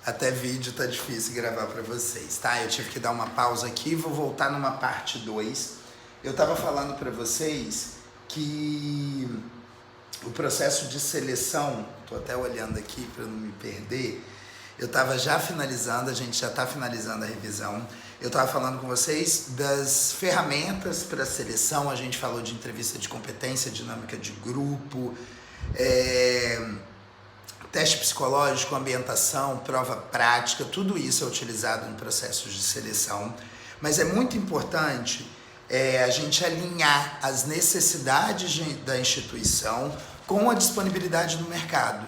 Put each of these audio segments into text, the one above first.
Até vídeo tá difícil gravar para vocês, tá? Eu tive que dar uma pausa aqui, vou voltar numa parte 2. Eu tava falando para vocês que o processo de seleção, tô até olhando aqui para não me perder, eu tava já finalizando, a gente já tá finalizando a revisão. Eu tava falando com vocês das ferramentas para seleção, a gente falou de entrevista de competência, dinâmica de grupo, teste psicológico, ambientação, prova prática, tudo isso é utilizado em processos de seleção. Mas é muito importante a gente alinhar as necessidades da instituição com a disponibilidade do mercado.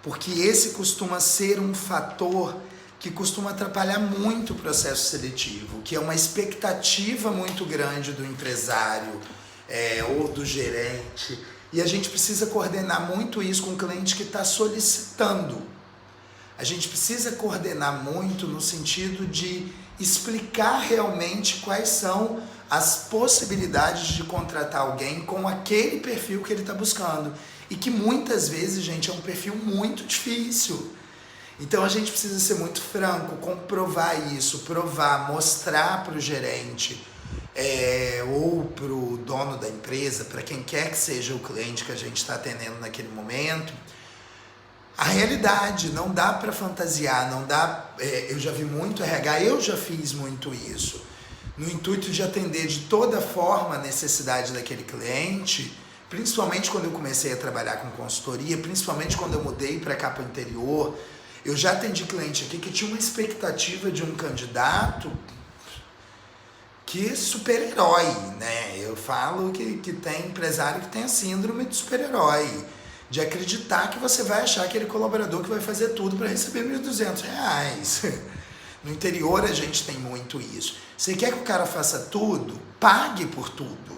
Porque esse costuma ser um fator que costuma atrapalhar muito o processo seletivo, que é uma expectativa muito grande do empresário ou do gerente. E a gente precisa coordenar muito isso com o cliente que está solicitando. A gente precisa coordenar muito no sentido de explicar realmente quais são as possibilidades de contratar alguém com aquele perfil que ele está buscando. E que muitas vezes, gente, é um perfil muito difícil. Então a gente precisa ser muito franco, comprovar isso, provar, mostrar para o gerente ou para o dono da empresa, para quem quer que seja o cliente que a gente está atendendo naquele momento, a realidade. Não dá para fantasiar, não dá. Eu já vi muito RH, eu já fiz muito isso, no intuito de atender de toda forma a necessidade daquele cliente, principalmente quando eu comecei a trabalhar com consultoria, principalmente quando eu mudei para cá para o interior. Eu já atendi cliente aqui que tinha uma expectativa de um candidato que super-herói, né? Eu falo que tem empresário que tem a síndrome de super-herói, de acreditar que você vai achar aquele colaborador que vai fazer tudo para receber R$1.200. No interior a gente tem muito isso. Você quer que o cara faça tudo? Pague por tudo.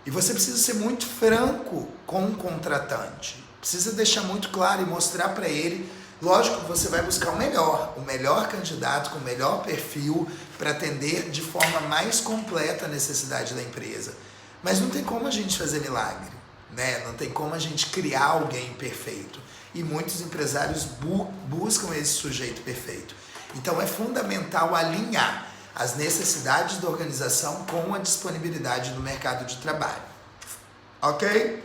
E você precisa ser muito franco com o contratante. Precisa deixar muito claro e mostrar para ele. Lógico que você vai buscar o melhor candidato com o melhor perfil para atender de forma mais completa a necessidade da empresa. Mas não tem como a gente fazer milagre, né? Não tem como a gente criar alguém perfeito. E muitos empresários buscam esse sujeito perfeito. Então é fundamental alinhar as necessidades da organização com a disponibilidade do mercado de trabalho. Ok?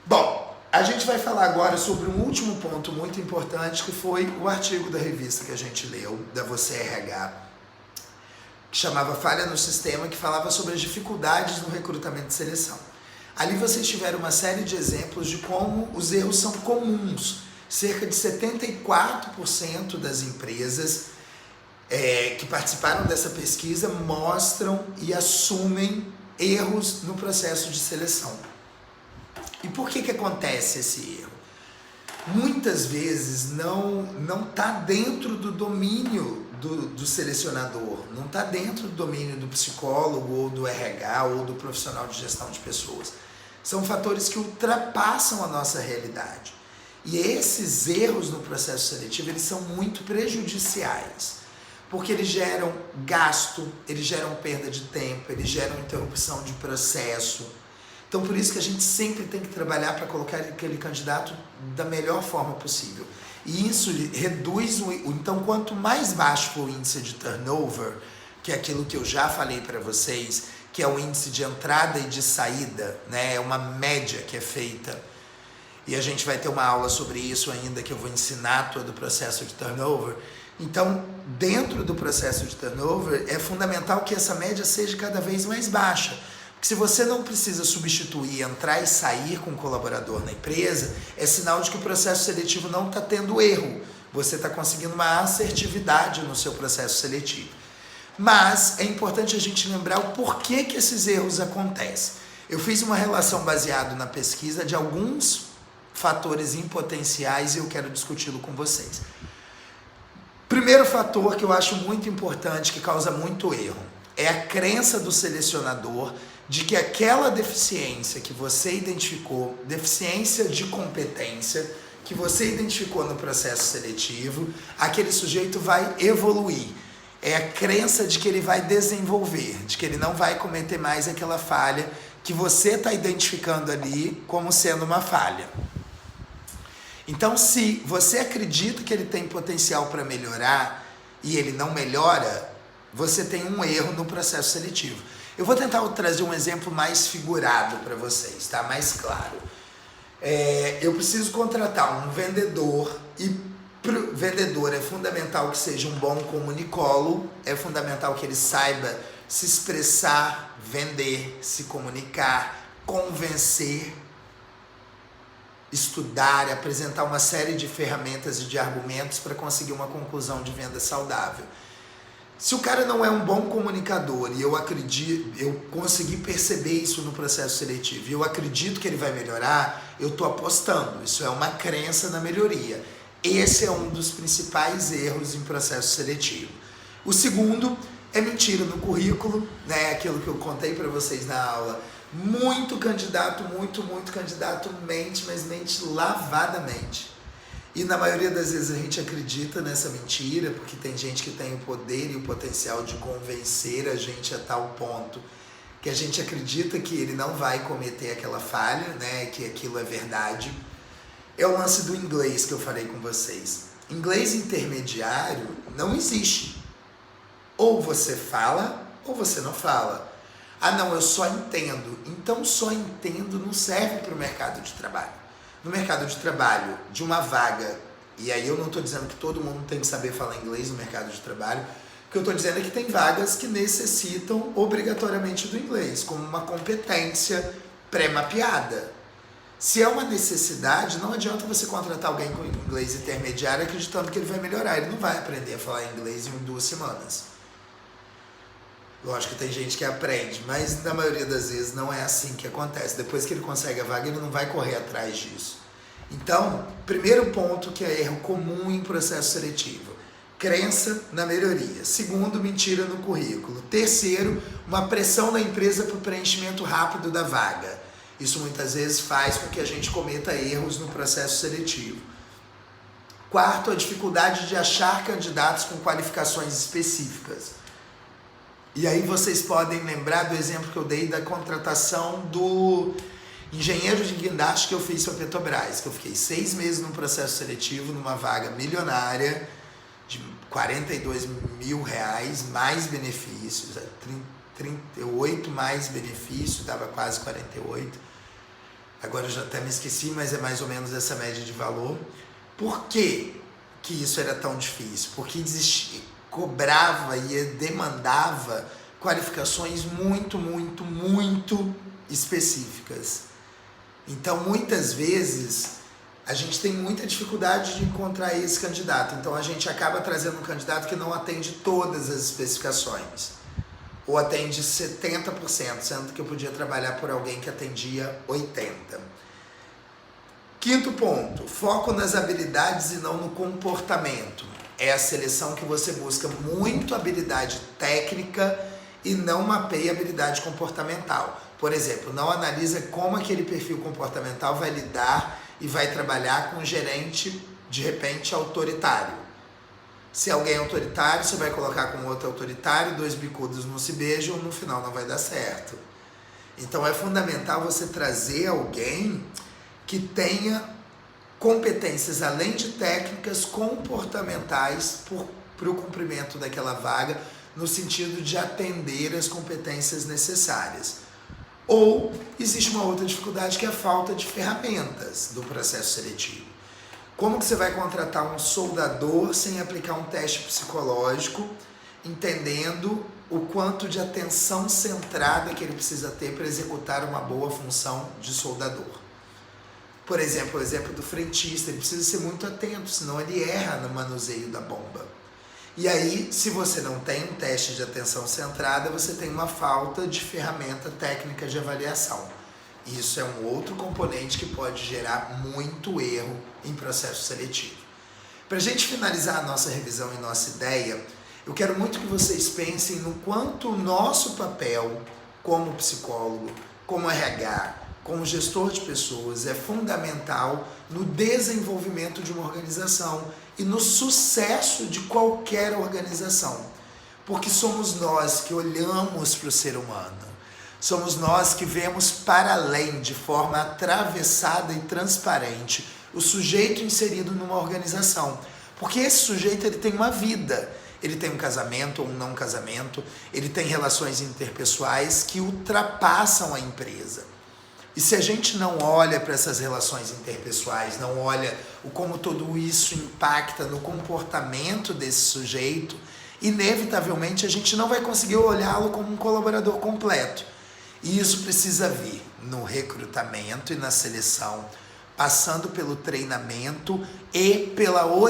Bom, a gente vai falar agora sobre um último ponto muito importante, que foi o artigo da revista que a gente leu, da Você RH, que chamava Falha no Sistema, que falava sobre as dificuldades no recrutamento e seleção. Ali vocês tiveram uma série de exemplos de como os erros são comuns. Cerca de 74% das empresas que participaram dessa pesquisa mostram e assumem erros no processo de seleção. E por que acontece esse erro? Muitas vezes não está dentro do domínio do selecionador, não está dentro do domínio do psicólogo ou do RH ou do profissional de gestão de pessoas. São fatores que ultrapassam a nossa realidade. E esses erros no processo seletivo, eles são muito prejudiciais, porque eles geram gasto, eles geram perda de tempo, eles geram interrupção de processo. Então, por isso que a gente sempre tem que trabalhar para colocar aquele candidato da melhor forma possível. E isso reduz então, quanto mais baixo for o índice de turnover, que é aquilo que eu já falei para vocês, que é o índice de entrada e de saída, né? É uma média que é feita. E a gente vai ter uma aula sobre isso ainda, que eu vou ensinar todo o processo de turnover. Então, dentro do processo de turnover, é fundamental que essa média seja cada vez mais baixa. Porque se você não precisa substituir, entrar e sair com o colaborador na empresa, é sinal de que o processo seletivo não está tendo erro. Você está conseguindo uma assertividade no seu processo seletivo. Mas é importante a gente lembrar o porquê que esses erros acontecem. Eu fiz uma relação baseada na pesquisa de alguns fatores impotenciais e eu quero discuti-lo com vocês. Primeiro fator que eu acho muito importante, que causa muito erro, é a crença do selecionador de que aquela deficiência que você identificou, deficiência de competência, que você identificou no processo seletivo, aquele sujeito vai evoluir. É a crença de que ele vai desenvolver, de que ele não vai cometer mais aquela falha que você está identificando ali como sendo uma falha. Então, se você acredita que ele tem potencial para melhorar e ele não melhora, você tem um erro no processo seletivo. Eu vou tentar trazer um exemplo mais figurado para vocês, tá? Mais claro. Eu preciso contratar um vendedor e pro vendedor é fundamental que seja um bom comunicólogo, é fundamental que ele saiba se expressar, vender, se comunicar, convencer, estudar, apresentar uma série de ferramentas e de argumentos para conseguir uma conclusão de venda saudável. Se o cara não é um bom comunicador e eu consegui perceber isso no processo seletivo e eu acredito que ele vai melhorar, eu estou apostando. Isso é uma crença na melhoria. Esse é um dos principais erros em processo seletivo. O segundo é mentira no currículo, né? Aquilo que eu contei para vocês na aula. Muito candidato mente, mas mente lavadamente. E na maioria das vezes a gente acredita nessa mentira, porque tem gente que tem o poder e o potencial de convencer a gente a tal ponto que a gente acredita que ele não vai cometer aquela falha, né? Que aquilo é verdade. É o lance do inglês que eu falei com vocês. Inglês intermediário não existe. Ou você fala, ou você não fala. Ah não, eu só entendo. Então só entendo não serve para o mercado de trabalho. No mercado de trabalho, de uma vaga, e aí eu não estou dizendo que todo mundo tem que saber falar inglês no mercado de trabalho, o que eu estou dizendo é que tem vagas que necessitam obrigatoriamente do inglês, como uma competência pré-mapeada. Se é uma necessidade, não adianta você contratar alguém com inglês intermediário acreditando que ele vai melhorar, ele não vai aprender a falar inglês em 2 semanas. Lógico que tem gente que aprende, mas na maioria das vezes não é assim que acontece. Depois que ele consegue a vaga, ele não vai correr atrás disso. Então, primeiro ponto que é erro comum em processo seletivo, crença na melhoria. Segundo, mentira no currículo. Terceiro, uma pressão na empresa para o preenchimento rápido da vaga. Isso muitas vezes faz com que a gente cometa erros no processo seletivo. Quarto, a dificuldade de achar candidatos com qualificações específicas. E aí vocês podem lembrar do exemplo que eu dei da contratação do engenheiro de guindaste que eu fiz para a Petrobras, que eu fiquei 6 meses no processo seletivo, numa vaga milionária, de R$42 mil, mais benefícios, 38 mais benefícios, dava quase 48. Agora eu já até me esqueci, mas é mais ou menos essa média de valor. Por que isso era tão difícil? Porque cobrava e demandava qualificações muito específicas. Então, muitas vezes, a gente tem muita dificuldade de encontrar esse candidato. Então, a gente acaba trazendo um candidato que não atende todas as especificações. Ou atende 70%, sendo que eu podia trabalhar por alguém que atendia 80%. Quinto ponto, foco nas habilidades e não no comportamento. É a seleção que você busca muito habilidade técnica e não mapeia habilidade comportamental. Por exemplo, não analisa como aquele perfil comportamental vai lidar e vai trabalhar com um gerente, de repente, autoritário. Se alguém é autoritário, você vai colocar com outro autoritário, 2 bicudos não se beijam, no final não vai dar certo. Então é fundamental você trazer alguém que tenha competências, além de técnicas, comportamentais para o cumprimento daquela vaga, no sentido de atender as competências necessárias. Ou existe uma outra dificuldade que é a falta de ferramentas do processo seletivo. Como que você vai contratar um soldador sem aplicar um teste psicológico, entendendo o quanto de atenção centrada que ele precisa ter para executar uma boa função de soldador? Por exemplo, o exemplo do frentista, ele precisa ser muito atento, senão ele erra no manuseio da bomba. E aí, se você não tem um teste de atenção centrada, você tem uma falta de ferramenta técnica de avaliação. Isso é um outro componente que pode gerar muito erro em processo seletivo. Para a gente finalizar a nossa revisão e nossa ideia, eu quero muito que vocês pensem no quanto o nosso papel como psicólogo, como RH, como gestor de pessoas, é fundamental no desenvolvimento de uma organização e no sucesso de qualquer organização. Porque somos nós que olhamos para o ser humano. Somos nós que vemos para além, de forma atravessada e transparente, o sujeito inserido numa organização. Porque esse sujeito ele tem uma vida, ele tem um casamento ou um não casamento, ele tem relações interpessoais que ultrapassam a empresa. E se a gente não olha para essas relações interpessoais, não olha o como tudo isso impacta no comportamento desse sujeito, inevitavelmente a gente não vai conseguir olhá-lo como um colaborador completo. E isso precisa vir no recrutamento e na seleção, passando pelo treinamento e pela orientação